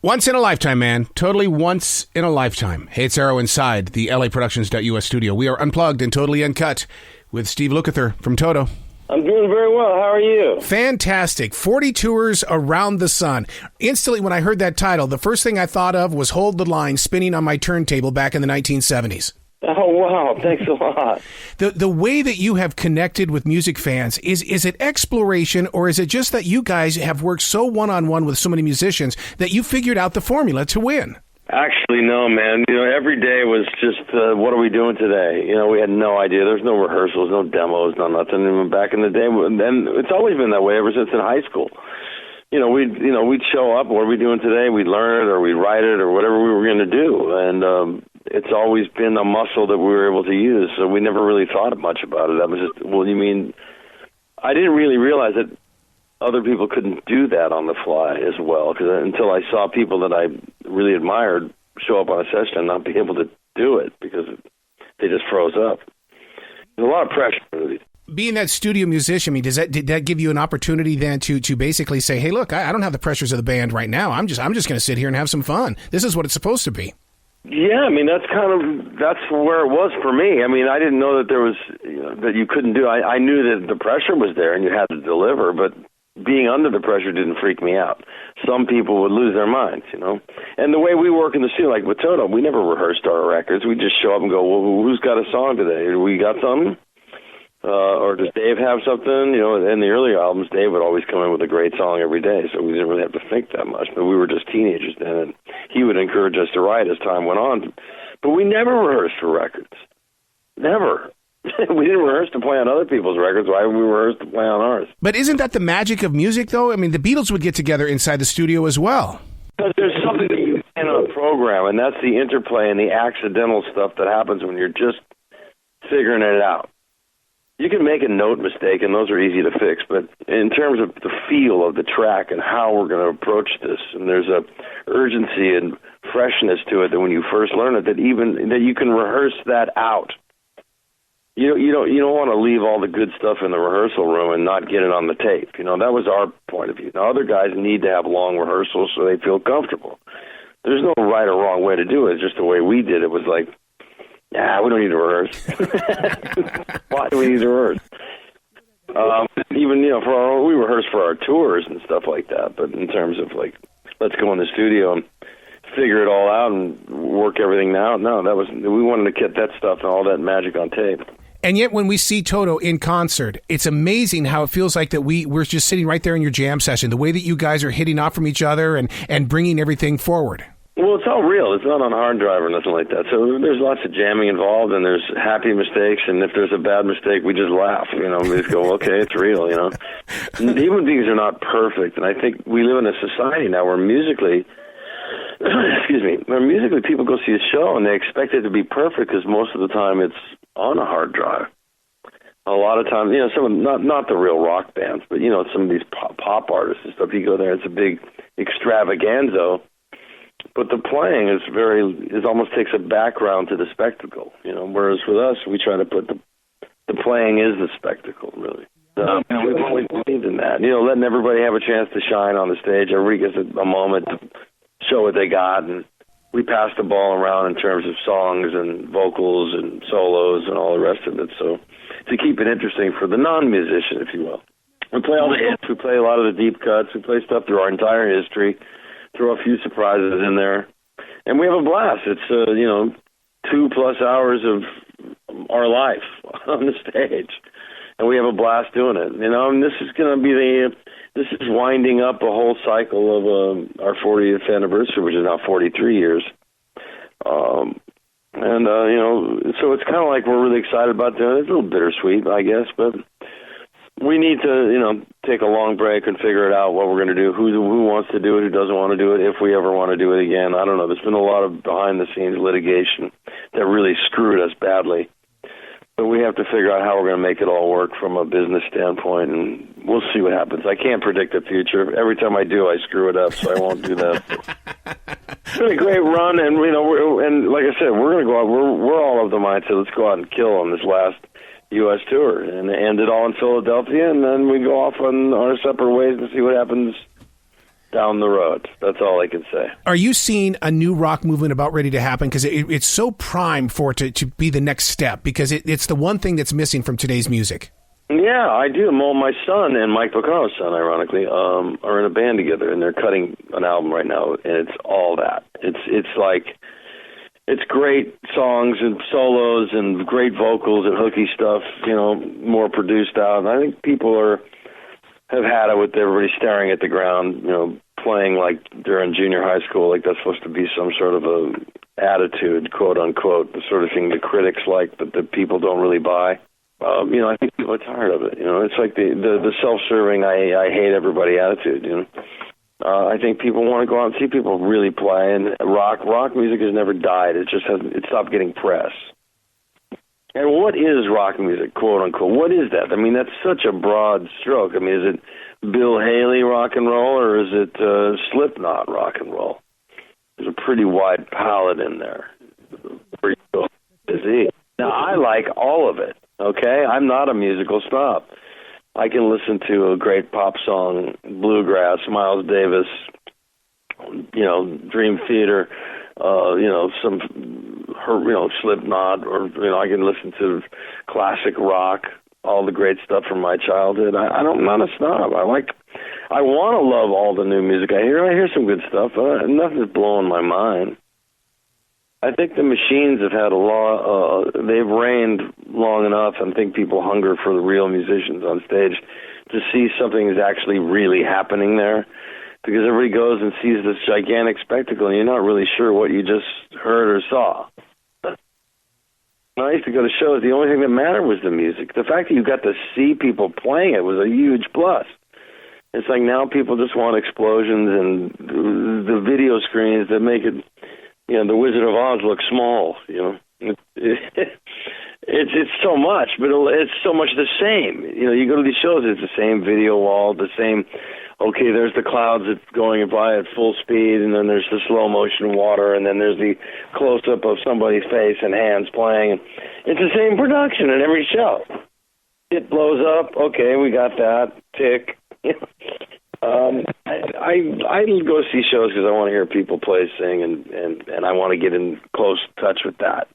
Once in a lifetime, man. Totally once in a lifetime. Hey, it's Arrow inside the LAProductions.us studio. We are unplugged and totally uncut with Steve Lukather from Toto. I'm doing very well. How are you? Fantastic. 40 tours around the sun. Instantly, when I heard that title, the first thing I thought of was Hold the Line spinning on my turntable back in the 1970s. Oh, wow. Thanks a lot. The way that you have connected with music fans, is it exploration, or is it just that you guys have worked so one-on-one with so many musicians that you figured out the formula to win? Actually, no, man. Every day was just, what are we doing today? We had no idea. There's no rehearsals, no demos, no nothing. And back in the day, and it's always been that way ever since in high school. We'd show up. What are we doing today? We'd learn it, or we'd write it, or whatever we were going to do. And it's always been a muscle that we were able to use. So we never really thought much about it. That was just, I didn't really realize that other people couldn't do that on the fly as well, until I saw people that I really admired show up on a session and not be able to do it because they just froze up. There's a lot of pressure. Being that studio musician, did that give you an opportunity then to basically say, hey, look, I don't have the pressures of the band right now. I'm just going to sit here and have some fun. This is what it's supposed to be. Yeah, that's where it was for me. I didn't know that there was, that you couldn't do. I knew that the pressure was there and you had to deliver, but being under the pressure didn't freak me out. Some people would lose their minds, And the way we work in the studio, like with Toto, we never rehearsed our records. We just show up and go, well, who's got a song today? We got something? Or does Dave have something? In the earlier albums, Dave would always come in with a great song every day, so we didn't really have to think that much. But we were just teenagers then, and he would encourage us to write as time went on. But we never rehearsed for records. Never. We didn't rehearse to play on other people's records. Why would we rehearse to play on ours? But isn't that the magic of music, though? The Beatles would get together inside the studio as well. Because there's something that you cannot program, and that's the interplay and the accidental stuff that happens when you're just figuring it out. You can make a note mistake, and those are easy to fix, but in terms of the feel of the track and how we're going to approach this, and there's a urgency and freshness to it that when you first learn it, that you can rehearse that out. You don't want to leave all the good stuff in the rehearsal room and not get it on the tape. That was our point of view. Now, other guys need to have long rehearsals so they feel comfortable. There's no right or wrong way to do it. It's just the way we did it was like, we don't need to rehearse. Why do we need to rehearse? Even, we rehearse for our tours and stuff like that, but in terms of let's go in the studio and figure it all out and work everything out, we wanted to get that stuff and all that magic on tape. And yet when we see Toto in concert, it's amazing how it feels like that we're just sitting right there in your jam session, the way that you guys are hitting off from each other and bringing everything forward. Well, it's all real. It's not on hard drive or nothing like that. So there's lots of jamming involved, and there's happy mistakes, and if there's a bad mistake, we just laugh. We just go, okay, it's real, Human beings are not perfect, and I think we live in a society now where musically, people go see a show, and they expect it to be perfect because most of the time it's on a hard drive. A lot of times, not the real rock bands, but, some of these pop artists and stuff, you go there, it's a big extravaganza. But the playing is almost takes a background to the spectacle, whereas with us, we try to put the playing is the spectacle, really. We've always believed in that, letting everybody have a chance to shine on the stage. Everybody gets a moment to show what they got, and we pass the ball around in terms of songs and vocals and solos and all the rest of it. So to keep it interesting for the non-musician, if you will. We play all the hits. We play a lot of the deep cuts. We play stuff through our entire history. Throw a few surprises in there, and we have a blast. It's 2+ hours of our life on the stage, and we have a blast doing it. And this is going to be this is winding up a whole cycle of our 40th anniversary, which is now 43 years. So it's kind of like we're really excited about doing it. It's a little bittersweet, I guess, but we need to, take a long break and figure it out what we're going to do, who wants to do it, who doesn't want to do it, if we ever want to do it again. I don't know. There's been a lot of behind-the-scenes litigation that really screwed us badly. But we have to figure out how we're going to make it all work from a business standpoint, and we'll see what happens. I can't predict the future. Every time I do, I screw it up, so I won't do that. It's been a great run, and and like I said, we're going to go out. We're all of the mindset, let's go out and kill on this last U.S. tour, and end it all in Philadelphia, and then we go off on our separate ways and see what happens down the road. That's all I can say. Are you seeing a new rock movement about ready to happen? Because it's so prime for it to be the next step, because it's the one thing that's missing from today's music. Yeah, I do. Well, my son and Mike Piccaro's son, ironically, are in a band together, and they're cutting an album right now, and it's all that. It's like, it's great songs and solos and great vocals and hooky stuff, more produced out. And I think people have had it with everybody staring at the ground, playing like they're in junior high school, like that's supposed to be some sort of a attitude, quote unquote, the sort of thing the critics like, but the people don't really buy. I think people are tired of it. It's like the self-serving, I hate everybody attitude. I think people want to go out and see people really play, and rock music has never died. It just it stopped getting press. And what is rock music, quote unquote? What is that? I mean, that's such a broad stroke. I mean, is it Bill Haley rock and roll, or is it Slipknot rock and roll? There's a pretty wide palette in there. Pretty busy. Now, I like all of it. Okay, I'm not a musical snob. I can listen to a great pop song, bluegrass, Miles Davis, Dream Theater, some Slipknot, or I can listen to classic rock, all the great stuff from my childhood. I'm not a snob. I want to love all the new music I hear. I hear some good stuff, but nothing's blowing my mind. I think the machines have had they've reigned long enough, and I think people hunger for the real musicians on stage to see something is actually really happening there, because everybody goes and sees this gigantic spectacle, and you're not really sure what you just heard or saw. When I used to go to shows, the only thing that mattered was the music. The fact that you got to see people playing it was a huge plus. It's like now people just want explosions and the video screens that make it, the Wizard of Oz looks small, It's so much, but it's so much the same. You go to these shows, it's the same video wall, the same, okay, there's the clouds that's going by at full speed, and then there's the slow motion water, and then there's the close-up of somebody's face and hands playing. It's the same production in every show. It blows up, okay, we got that, tick. I go see shows because I want to hear people play, sing, and I want to get in close touch with that.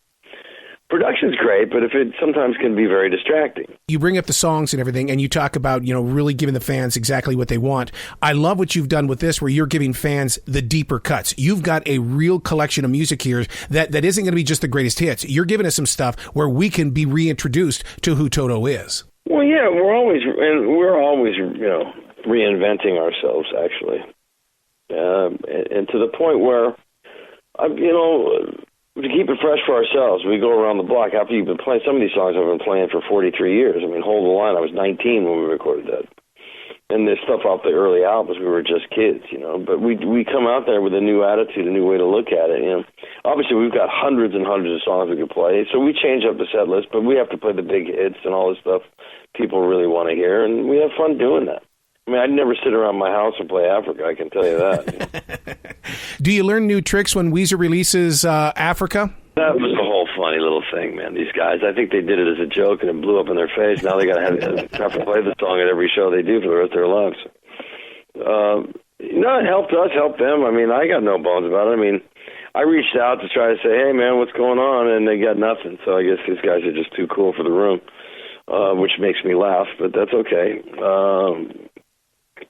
Production's great, but it sometimes can be very distracting. You bring up the songs and everything, and you talk about, really giving the fans exactly what they want. I love what you've done with this, where you're giving fans the deeper cuts. You've got a real collection of music here that isn't going to be just the greatest hits. You're giving us some stuff where we can be reintroduced to who Toto is. Well, yeah, we're always reinventing ourselves, actually. And to the point where, to keep it fresh for ourselves, we go around the block. After you've been playing, some of these songs I've been playing for 43 years. I mean, Hold the Line, I was 19 when we recorded that. And there's stuff off the early albums, we were just kids, But we come out there with a new attitude, a new way to look at it, Obviously, we've got hundreds and hundreds of songs we could play, so we change up the set list, but we have to play the big hits and all this stuff people really want to hear, and we have fun doing that. I mean, I'd never sit around my house and play Africa, I can tell you that. Do you learn new tricks when Weezer releases Africa? That was the whole funny little thing, man. These guys, I think they did it as a joke, and it blew up in their face. Now they got to have to play the song at every show they do for the rest of their lives. It helped us, helped them. I mean, I got no bones about it. I mean, I reached out to try to say, hey, man, what's going on? And they got nothing. So I guess these guys are just too cool for the room, which makes me laugh, but that's okay.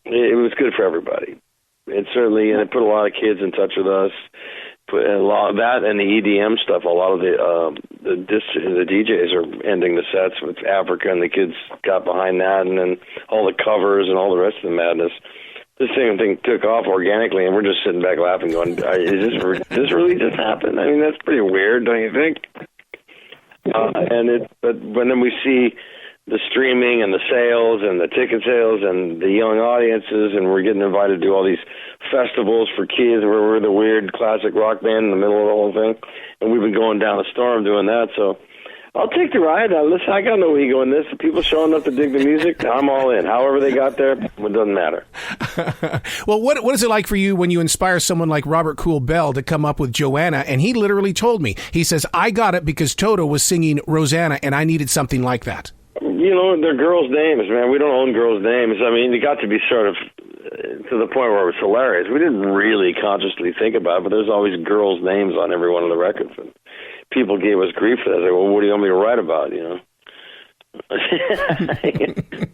It was good for everybody. It certainly, and it put a lot of kids in touch with us. Put a lot of that and the EDM stuff. A lot of the DJs are ending the sets with Africa, and the kids got behind that, and then all the covers and all the rest of the madness. This thing took off organically, and we're just sitting back laughing, going, "Is this really just happened?" I mean, that's pretty weird, don't you think? But when then we see the streaming and the sales and the ticket sales and the young audiences, and we're getting invited to do all these festivals for kids where we're the weird classic rock band in the middle of the whole thing, and we've been going down a storm doing that. So I'll take the ride. Now, listen, I got no ego in this. The people showing up to dig the music, I'm all in. However they got there, it doesn't matter. Well, what is it like for you when you inspire someone like Robert Cool Bell to come up with Joanna? And he literally told me, he says, I got it because Toto was singing Rosanna, and I needed something like that. They're girls' names, man. We don't own girls' names. I mean, it got to be sort of to the point where it was hilarious. We didn't really consciously think about it, but there's always girls' names on every one of the records. And people gave us grief for that. They said, well, what do you want me to write about, you know?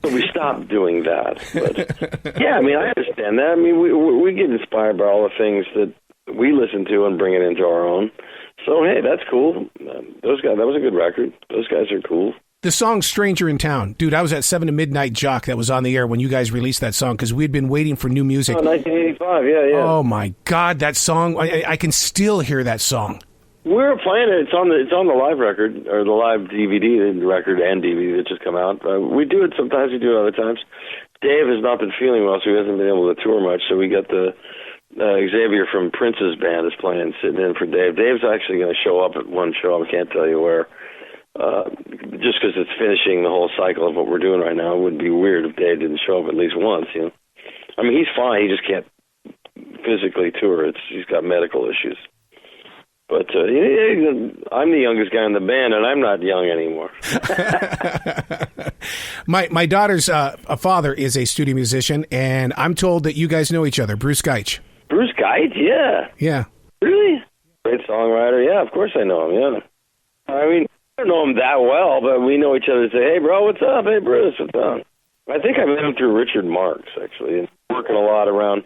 So we stopped doing that. But, yeah, I mean, I understand that. I mean, we get inspired by all the things that we listen to and bring it into our own. So, hey, that's cool. Those guys, that was a good record. Those guys are cool. The song Stranger in Town. Dude, I was at 7 to Midnight Jock that was on the air when you guys released that song because we'd been waiting for new music. Oh, 1985, yeah. Oh, my God, that song. I can still hear that song. We were playing it. It's on the live record, or the live DVD record and DVD that just come out. We do it sometimes. We do it other times. Dave has not been feeling well, so he hasn't been able to tour much. So we got the Xavier from Prince's band is playing, sitting in for Dave. Dave's actually going to show up at one show. I can't tell you where. Just because it's finishing the whole cycle of what we're doing right now, it would be weird if Dave didn't show up at least once, you know. I mean, he's fine. He just can't physically tour. He's got medical issues. But I'm the youngest guy in the band, and I'm not young anymore. My daughter's father is a studio musician, and I'm told that you guys know each other. Bruce Geitch. Bruce Geitch, yeah. Yeah. Really? Great songwriter. Yeah, of course I know him, yeah. I mean, I don't know him that well, but we know each other and say, hey, bro, what's up? Hey, Bruce, what's up? I think I met him through Richard Marx, actually, and working a lot around.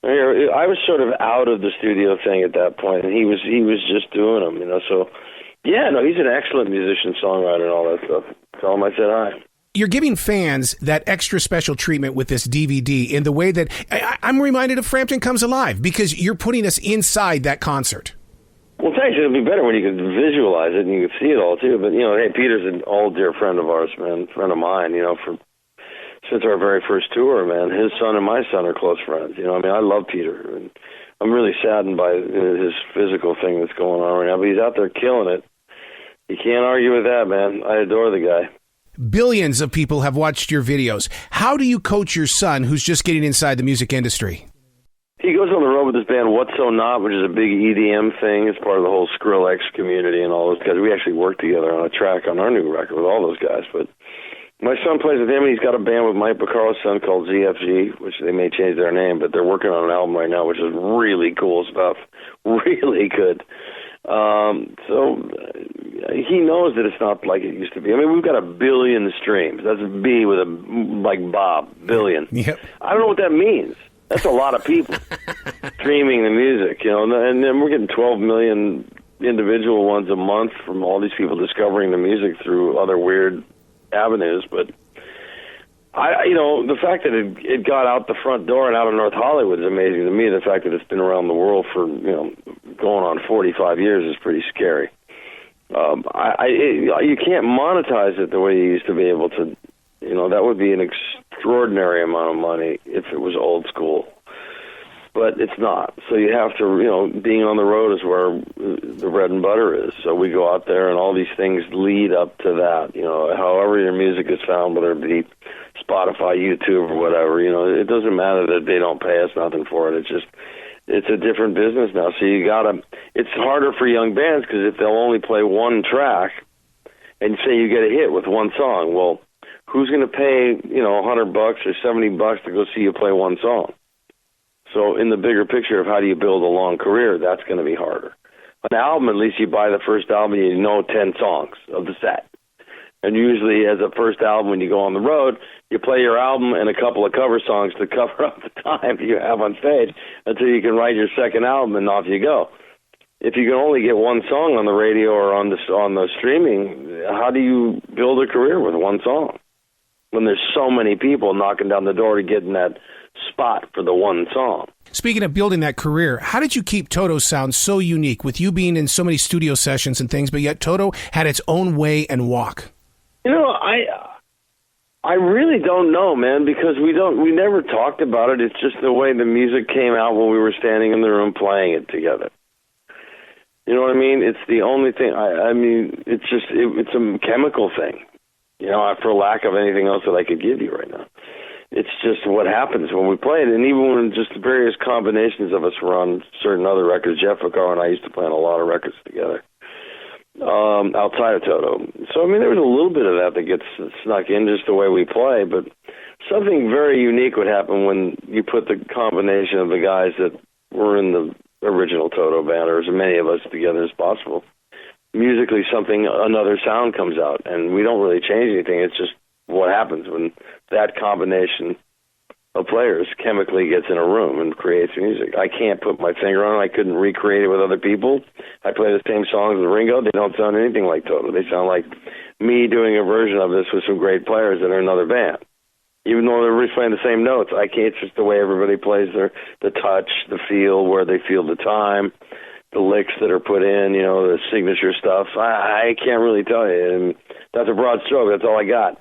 I was sort of out of the studio thing at that point, and he was just doing them, you know. So, yeah, no, he's an excellent musician, songwriter, and all that stuff. Tell him I said hi. You're giving fans that extra special treatment with this DVD in the way that I'm reminded of Frampton Comes Alive, because you're putting us inside that concert. Well, thanks. It'll be better when you can visualize it and you can see it all, too. But, you know, hey, Peter's an old dear friend of ours, man, friend of mine, you know, since our very first tour, man. His son and my son are close friends. You know, I mean, I love Peter. And I'm really saddened by his physical thing that's going on right now, but he's out there killing it. You can't argue with that, man. I adore the guy. Billions of people have watched your videos. How do you coach your son who's just getting inside the music industry? He goes on the road with his band What's So Not, which is a big EDM thing. It's part of the whole Skrillex community and all those guys. We actually worked together on a track on our new record with all those guys. But my son plays with him, and he's got a band with Mike Piccaro's son called ZFG, which they may change their name, but they're working on an album right now, which is really cool stuff. Really good. So he knows that it's not like it used to be. I mean, we've got 1 billion streams. That's a B with like Bob, billion. Yep. I don't know what that means. That's a lot of people streaming the music, you know, and then we're getting 12 million individual ones a month from all these people discovering the music through other weird avenues. But you know, the fact that it got out the front door and out of North Hollywood is amazing to me. The fact that it's been around the world for, you know, going on 45 years is pretty scary. You can't monetize it the way you used to be able to. You know, that would be an extraordinary amount of money if it was old school. But it's not. So you have to, you know, being on the road is where the bread and butter is. So we go out there, and all these things lead up to that. You know, however your music is found, whether it be Spotify, YouTube, or whatever, you know, it doesn't matter that they don't pay us nothing for it. It's a different business now. So it's harder for young bands because if they'll only play one track and say you get a hit with one song, well, who's going to pay, you know, $100 or $70 to go see you play one song? So in the bigger picture of how do you build a long career, that's going to be harder. An album, at least you buy the first album, you know 10 songs of the set. And usually as a first album, when you go on the road, you play your album and a couple of cover songs to cover up the time you have on stage until you can write your second album, and off you go. If you can only get one song on the radio or on the streaming, how do you build a career with one song? When there's so many people knocking down the door to get in that spot for the one song. Speaking of building that career, how did you keep Toto's sound so unique with you being in so many studio sessions and things, but yet Toto had its own way and walk? You know, I really don't know, man, because we never talked about it. It's just the way the music came out when we were standing in the room playing it together. You know what I mean? It's the only thing. I mean, it's a chemical thing. You know, for lack of anything else that I could give you right now. It's just what happens when we play it. And even when just various combinations of us were on certain other records, Jeff Vaccaro and I used to play on a lot of records together outside of Toto. So, I mean, there was a little bit of that gets snuck in just the way we play. But something very unique would happen when you put the combination of the guys that were in the original Toto band, or as many of us together as possible. Musically, another sound comes out, and we don't really change anything. It's just what happens when that combination of players chemically gets in a room and creates music. I can't put my finger on it. I couldn't recreate it with other people. I play the same songs with Ringo. They don't sound anything like Toto. They sound like me doing a version of this with some great players that are in another band. Even though they're really playing the same notes, I can't. It's just the way everybody plays the touch, the feel, where they feel the time, the licks that are put in, the signature stuff. I can't really tell you. And that's a broad stroke. That's all I got.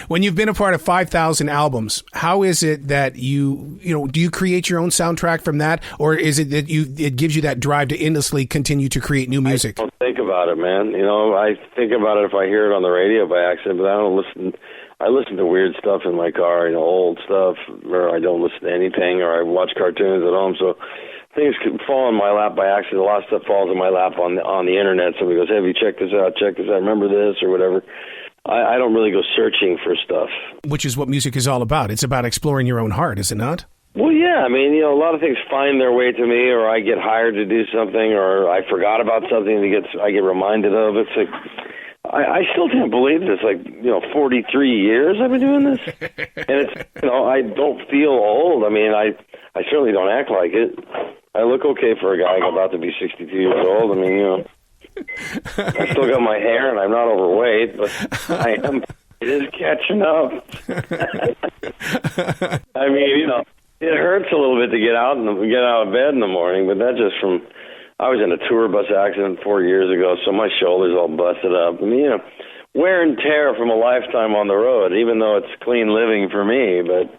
When you've been a part of 5,000 albums, how is it that do you create your own soundtrack from that? Or is it that it gives you that drive to endlessly continue to create new music? I don't think about it, man. I think about it if I hear it on the radio by accident, but I don't listen. I listen to weird stuff in my car, old stuff, or I don't listen to anything, or I watch cartoons at home, so things can fall in my lap by accident. A lot of stuff falls in my lap on the internet. Somebody goes, "Hey, have you checked this out? Check this out. Remember this?" or whatever. I don't really go searching for stuff. Which is what music is all about. It's about exploring your own heart, is it not? Well, yeah. I mean, a lot of things find their way to me, or I get hired to do something, or I forgot about something I get reminded of. It's like, I still can't believe this. 43 years I've been doing this, and it's I don't feel old. I mean, I certainly don't act like it. I look okay for a guy about to be 62 years old. I mean, I still got my hair, and I'm not overweight, but I am. It is catching up. I mean, it hurts a little bit to get out of bed in the morning, but that's just from. I was in a tour bus accident 4 years ago, so my shoulder's all busted up. I mean, wear and tear from a lifetime on the road, even though it's clean living for me, but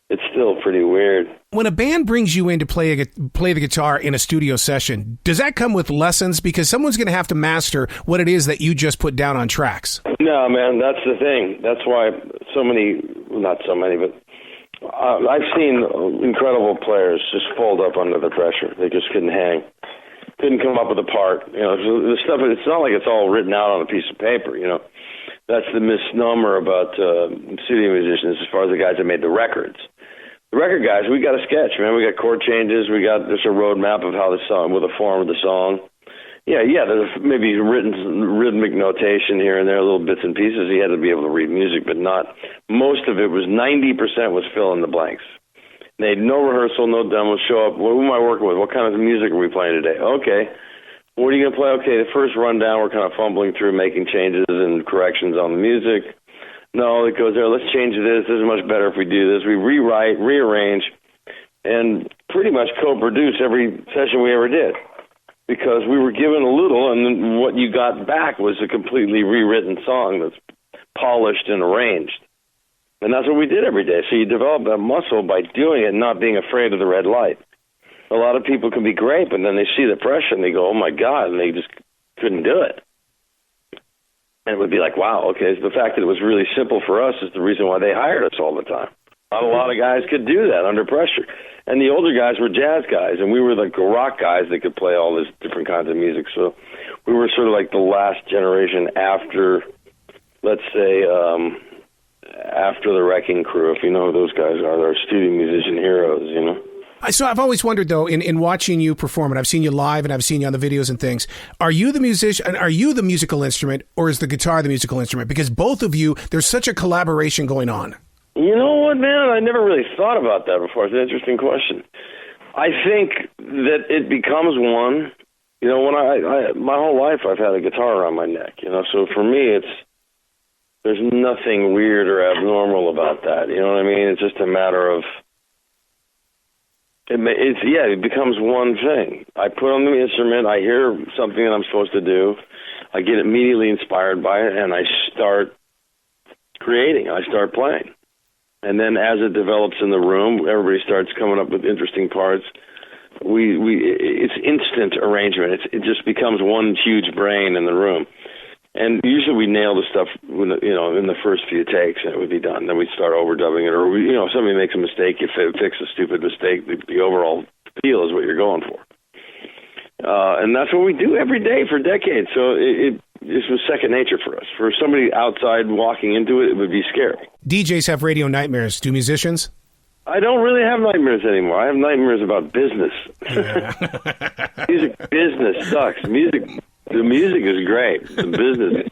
it's still pretty weird. When a band brings you in to play the guitar in a studio session, does that come with lessons? Because someone's going to have to master what it is that you just put down on tracks. No, man, that's the thing. That's why not so many, but I've seen incredible players just fold up under the pressure. They just couldn't hang. Couldn't come up with a part. The stuff. It's not like it's all written out on a piece of paper. That's the misnomer about studio musicians as far as the guys that made the records. The record guys, we got a sketch, man. We got chord changes. There's a roadmap of how the song, with the form of the song. Yeah. There's maybe written rhythmic notation here and there, little bits and pieces. He had to be able to read music, but not. Most of it was 90% was fill in the blanks. They had no rehearsal, no demos, show up. Who am I working with? What kind of music are we playing today? Okay. What are you going to play? Okay, the first rundown, we're kind of fumbling through, making changes and corrections on the music. No, it goes there. Let's change this. This is much better if we do this. We rewrite, rearrange, and pretty much co-produce every session we ever did because we were given a little, and then what you got back was a completely rewritten song that's polished and arranged. And that's what we did every day. So you develop that muscle by doing it and not being afraid of the red light. A lot of people can be great, but then they see the pressure and they go, "Oh, my God," and they just couldn't do it. And it would be like, wow, okay, so the fact that it was really simple for us is the reason why they hired us all the time. Not a lot of guys could do that under pressure. And the older guys were jazz guys, and we were like rock guys that could play all this different kinds of music. So we were sort of like the last generation after, let's say, after the Wrecking Crew, if you know who those guys are. They're studio musician heroes, So I've always wondered, though, in watching you perform, and I've seen you live and I've seen you on the videos and things, are you the musician, are you the musical instrument, or is the guitar the musical instrument? Because both of you, there's such a collaboration going on. You know what, man? I never really thought about that before. It's an interesting question. I think that it becomes one. When my whole life I've had a guitar around my neck, so for me there's nothing weird or abnormal about that. You know what I mean? It's just a matter of, it becomes one thing. I put on the instrument, I hear something that I'm supposed to do, I get immediately inspired by it, and I start creating, I start playing. And then as it develops in the room, everybody starts coming up with interesting parts. It's instant arrangement. It just becomes one huge brain in the room. And usually we nail the stuff, in the first few takes, and it would be done. Then we'd start overdubbing it, or if somebody makes a mistake, you fix a stupid mistake. The overall feel is what you're going for, and that's what we do every day for decades. So this was second nature for us. For somebody outside walking into it, it would be scary. DJs have radio nightmares. Do musicians? I don't really have nightmares anymore. I have nightmares about business. Yeah. Music business sucks. The music is great. The business,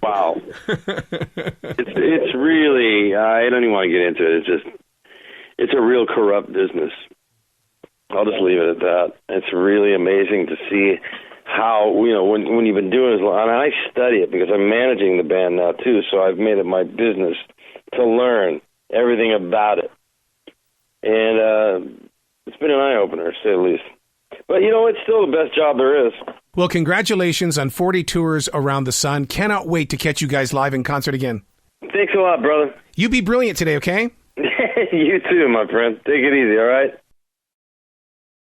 wow. It's really, I don't even want to get into it. It's a real corrupt business. I'll just leave it at that. It's really amazing to see how, when you've been doing it, and I study it because I'm managing the band now too, so I've made it my business to learn everything about it. And it's been an eye-opener, to say the least. But, it's still the best job there is. Well, congratulations on 40 tours around the sun. Cannot wait to catch you guys live in concert again. Thanks a lot, brother. You be brilliant today, okay? You too, my friend. Take it easy, all right?